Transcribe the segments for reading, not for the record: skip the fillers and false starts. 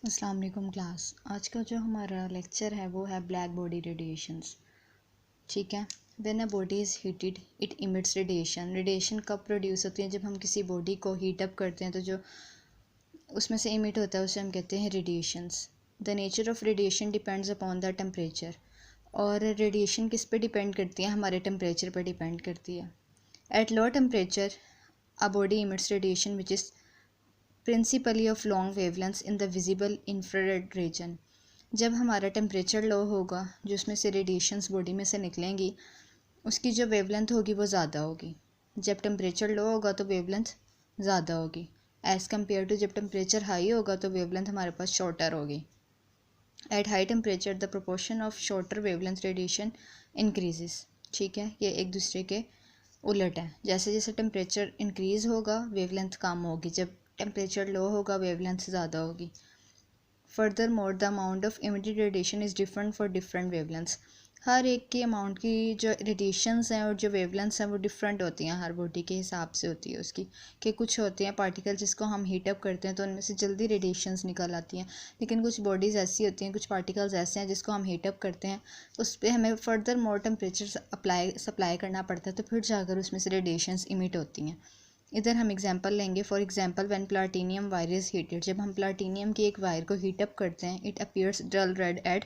अस्सलाम वालेकुम क्लास। आज का जो हमारा लेक्चर है वो है ब्लैक बॉडी रेडिएशंस। ठीक है। When a body is heated it emits radiation. Radiation कब प्रोड्यूस होती है? जब हम किसी बॉडी को हीट अप करते हैं तो जो उसमें से इमिट होता है उसे हम कहते हैं radiations. The nature of radiation depends upon the temperature. और रेडिएशन किस पे डिपेंड करती है? हमारे टेम्परेचर पर डिपेंड करती है। At low temperature a body emits radiation which is principally of long wavelengths in the visible infrared reason. जब हमारा टेम्परेचर लो होगा जो उसमें से रेडिएशंस बॉडी में से निकलेंगी उसकी जो वेवलेंथ होगी वो ज़्यादा होगी। जब टेम्परेचर लो होगा तो वेवलेंथ ज़्यादा होगी एज़ कम्पेयर टू जब टेम्परेचर हाई होगा तो वेवलेंथ हमारे पास शॉर्टर होगी। At high temperature the proportion of shorter wavelength radiation increases. ठीक है, ये एक दूसरे के उलट है। जैसे जैसे टेम्परेचर इंक्रीज़ होगा वेवलेंथ कम होगी, जब टेम्परेचर लो होगा वेवलेंथ ज़्यादा होगी। Furthermore the amount of emitted radiation is different for different wavelengths. हर एक की अमाउंट की जो रेडिएशंस हैं और जो वेवलेंथ्स हैं वो डिफरेंट होती हैं, हर बॉडी के हिसाब से होती है उसकी। कि कुछ होते हैं पार्टिकल जिसको हम हीटअप करते हैं तो उनमें से जल्दी रेडिएशंस निकल आती हैं, लेकिन कुछ बॉडीज़ ऐसी होती हैं, कुछ पार्टिकल्स ऐसे हैं जिसको हम हीटअप करते हैं उस पर हमें फर्दर मोर टेम्परेचर सप्लाई करना पड़ता है तो फिर जाकर उसमें से रेडिएशंस इमिट होती हैं। इधर हम एग्जांपल लेंगे। For example when platinum wire is heated, जब हम प्लाटिनियम की एक वायर को हीटअप करते हैं it appears dull red at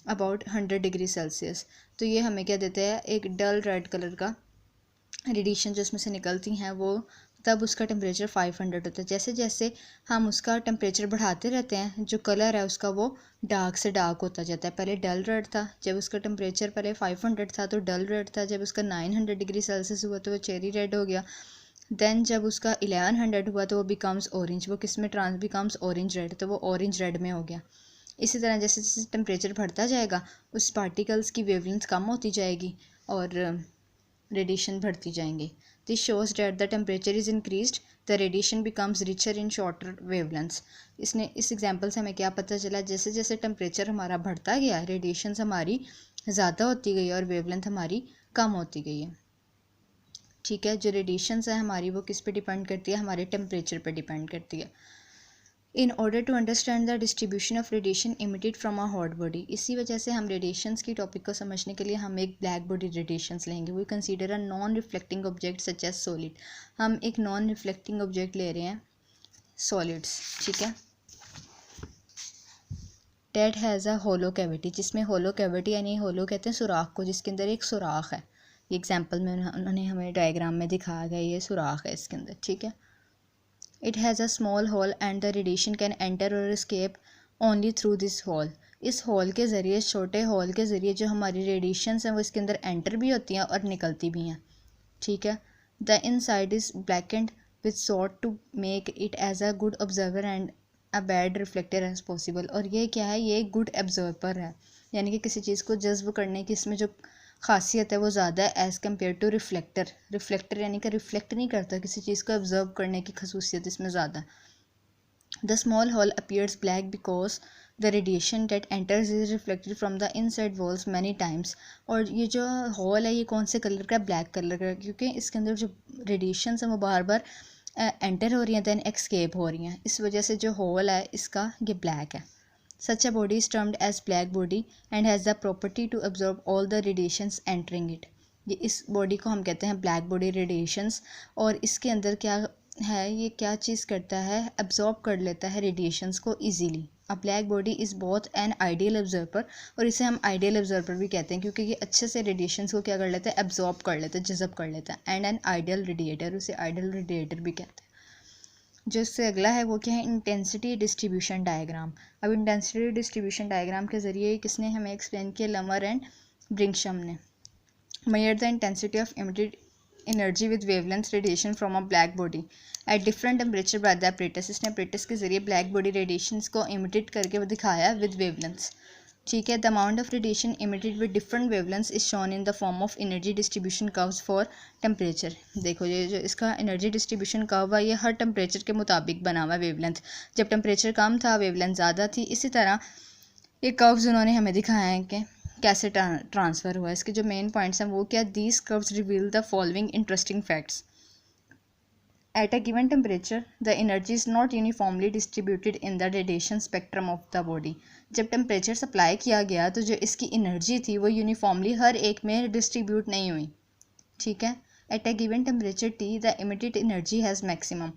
about 100 degree Celsius. तो ये हमें क्या देता है? एक डल रेड कलर का रेडिएशन जो उसमें से निकलती हैं वो, तब उसका टेम्परेचर 500 होता है। जैसे जैसे हम उसका टेम्परेचर बढ़ाते रहते हैं जो कलर है उसका वो डार्क से डार्क होता जाता है। पहले डल रेड था, जब उसका टेम्परेचर पहले 500 था तो डल रेड था, जब उसका 900 डिग्री सेल्सियस हुआ तो वो चेरी रेड हो गया। देन जब उसका 1100 हुआ तो वो बिकम्स ऑरेंज। वो किस में ट्रांस बिकम्स ऑरेंज रेड, तो वो ऑरेंज रेड में हो गया। इसी तरह जैसे जैसे टेम्परेचर बढ़ता जाएगा उस पार्टिकल्स की वेवलेंथ कम होती जाएगी और रेडिएशन बढ़ती जाएंगी। This shows that the temperature is increased the radiation becomes richer in shorter wavelengths. इस एग्जाम्पल से हमें क्या पता चला? जैसे जैसे टेम्परेचर हमारा बढ़ता गया रेडिएशन हमारी ज़्यादा होती गई और वेवलेंथ हमारी कम होती गई है। ठीक है, जो रेडिएशंस है हमारी वो किस पे डिपेंड करती है? हमारे टेम्परेचर पे डिपेंड करती है। In order to understand the distribution of radiation emitted from a hot body, इसी वजह से हम रेडिएशंस की टॉपिक को समझने के लिए हम एक ब्लैक बॉडी रेडिएशंस लेंगे। We consider a non reflecting object such as solid. हम एक नॉन रिफ्लेक्टिंग ऑब्जेक्ट ले रहे हैं सॉलिड्स। ठीक है, that has a hollow cavity, जिसमें होलो कैविटी यानी होलो कहते हैं सुराख को, जिसके अंदर एक सुराख है। ये एग्जाम्पल में उन्होंने हमें डायग्राम में दिखाया गया, ये सुराख है इसके अंदर। ठीक है, it has a small hole and the radiation can enter or escape only through this hole. इस होल के ज़रिए, छोटे होल के ज़रिए जो हमारी रेडिएशंस हैं वो इसके अंदर एंटर भी होती हैं और निकलती भी हैं। ठीक है, the inside is blackened with soot to make it as a good observer and a bad reflector as possible. और ये क्या है? ये गुड ऑब्जर्वर है, यानी कि किसी चीज़ को जज्ब करने की इसमें जो खासियत है वो ज़्यादा है as compare to reflector. Reflector यानी कि रिफ्लेक्ट नहीं करता, किसी चीज़ को ऑब्जर्व करने की खसूसियत इसमें ज़्यादा है। The small hole appears black because the radiation that enters is reflected from the inside walls many times. और ये जो होल है ये कौन से कलर का है? ब्लैक कलर का, क्योंकि इसके अंदर जो रेडिएशन है वो बार बार एंटर हो रही हैं दैन एक्सकेप हो रही हैं, इस वजह से जो होल है इसका ये ब्लैक है। Such a body is termed as black body and has the property to absorb all the radiations entering it. ये इस बॉडी को हम कहते हैं ब्लैक बॉडी रेडिएशंस। और इसके अंदर क्या है? ये क्या चीज़ करता है? एब्जॉर्ब कर लेता है रेडिएशंस को easily. A black body is both an ideal observer, और इसे हम आइडियल ऑब्जर्वर भी कहते हैं क्योंकि ये अच्छे से रेडिएशंस को क्या कर लेता है? एब्जॉर्ब कर लेता है, जज़ब कर लेता है। एंड एन आइडियल रेडिएटर, उसे आइडियल रेडिएटर भी कहते हैं। जो इससे अगला है वो क्या है? Intensity distribution diagram. अब इंटेंसिटी डिस्ट्रीब्यूशन डायग्राम के ज़रिए किसने हमें एक्सप्लेन किया? लमर एंड ब्रिंकशम ने। Measure the intensity of emitted energy with wavelength radiation from a black body at different temperature by the apparatus। इसने apparatus के जरिए ब्लैक बॉडी रेडिएशंस को इमिटेट करके वो दिखाया विद वेवलेंथ्स। ठीक है, the amount of radiation emitted with different wavelengths is shown in the form of energy distribution curves for temperature. देखो ये जो इसका एनर्जी डिस्ट्रीब्यूशन कर्व है ये हर टेम्परेचर के मुताबिक बना हुआ है वेवलेंथ। जब टेम्परेचर कम था वेवलेंथ ज़्यादा थी। इसी तरह ये कर्व्स उन्होंने हमें दिखाया है कि कैसे ट्रांसफ़र हुआ। इसके जो मेन पॉइंट्स हैं वो क्या? These curves reveal the following interesting facts. At a given temperature, the energy is not uniformly distributed in the radiation spectrum of the body. जब टेम्परेचर सप्लाई किया गया तो जो इसकी एनर्जी थी वो यूनिफॉर्मली हर एक में डिस्ट्रीब्यूट नहीं हुई, ठीक है। At a given temperature T the emitted energy has maximum,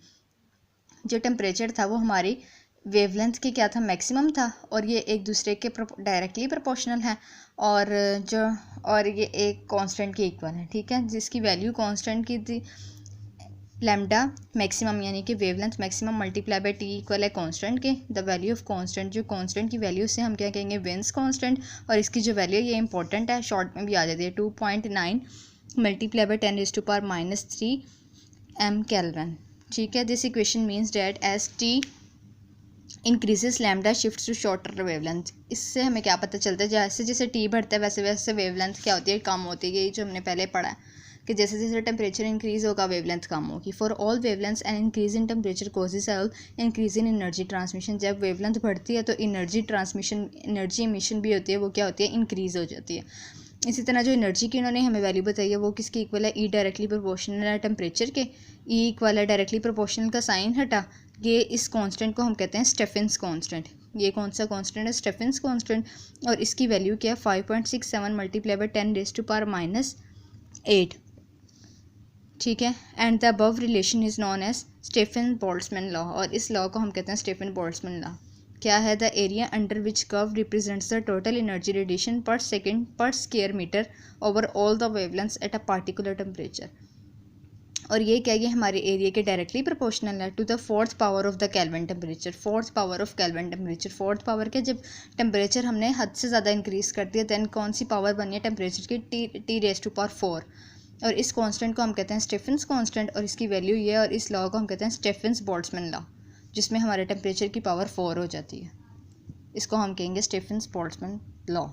जो टेम्परेचर था वो हमारी वेवलेंथ के क्या था, मैक्सिमम था, और ये एक दूसरे के डायरेक्टली प्रोपोर्शनल है, और ये एक कांस्टेंट के इक्वल है, ठीक है, जिसकी वैल्यू कांस्टेंट की थी लैम्डा मैक्सिमम, यानी कि wavelength maximum multiply by T equal है कांस्टेंट के। द वैल्यू ऑफ कांस्टेंट, जो कांस्टेंट की वैल्यू से हम क्या कहेंगे, वेन्स कांस्टेंट, और इसकी जो वैल्यू है ये इंपॉर्टेंट है, शॉर्ट में भी आ जाती है, 2.9 मल्टीप्लाई बाय 10⁻³ m केल्विन, ठीक है। This equation means that as T increases lambda shift to shorter wavelength. इससे हमें क्या पता चलता है, जैसे जैसे टी बढ़ता है वैसे वैसे वेवलेंथ क्या होती है, कम होती है, ये जो हमने पहले पढ़ा है कि जैसे जैसे टेम्परेचर इंक्रीज होगा वेवलेंथ कम होगी। For all wavelengths and increase in temperature causes all increase in energy transmission. जब वेवलेंथ बढ़ती है तो एनर्जी ट्रांसमिशन, एनर्जी एमिशन भी होती है, वो क्या होती है, इंक्रीज हो जाती है। इसी तरह जो एनर्जी की इन्होंने हमें वैल्यू बताई है वो किसकी इक्वल है, ई डायरेक्टली प्रोपोर्शनल है टेम्परेचर के। ई इक्वल है डायरेक्टली प्रोपोर्शनल का साइन हटा, ये इस कांस्टेंट को हम कहते हैं स्टेफेंस कांस्टेंट। ये कौन सा कांस्टेंट है, स्टेफेंस कांस्टेंट, और इसकी वैल्यू क्या है 5.67 मल्टीप्लाई बाय 10⁻⁸, ठीक है। And the above relation is known as Stefan Boltzmann law, और इस लॉ को हम कहते हैं स्टेफन बोल्ट्जमैन लॉ। क्या है, the area under which curve represents the total energy radiation per second per square metre over all the wavelengths at a particular temperature. और ये क्या, ये हमारे एरिया के डायरेक्टली प्रोपोर्शनल है to the fourth power of the kelvin temperature. Fourth power of kelvin temperature, fourth power के जब temperature हमने हद से ज़्यादा इंक्रीज़ कर दिया देन कौन सी पावर बनी है टेम्परेचर की, T⁴, और इस कांस्टेंट को हम कहते हैं स्टेफेंस कांस्टेंट, और इसकी वैल्यू ये है, और इस लॉ को हम कहते हैं स्टेफेंस बोल्ट्जमैन लॉ, जिसमें हमारे टेम्परेचर की पावर 4 हो जाती है। इसको हम कहेंगे स्टेफेंस बोल्ट्जमैन लॉ।